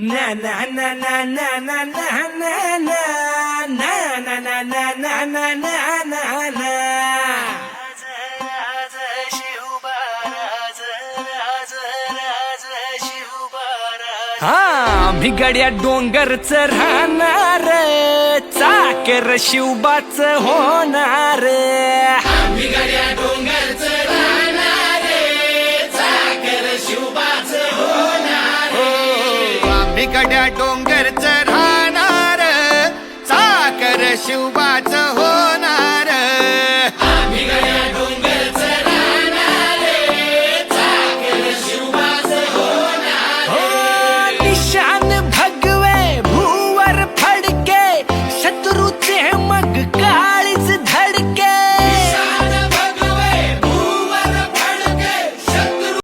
ना ना ना ना ना ना ना ना ना ना ना ना ना ना ना ना ना ना हा भिगड्या डोंगरच राहणार चाकर शिवबाच होणार भिगड्या डोंगरच राहणार चाकर शिवबाच होणार भिगड्या डोंगरच राहणार चाकर शिवबाच हो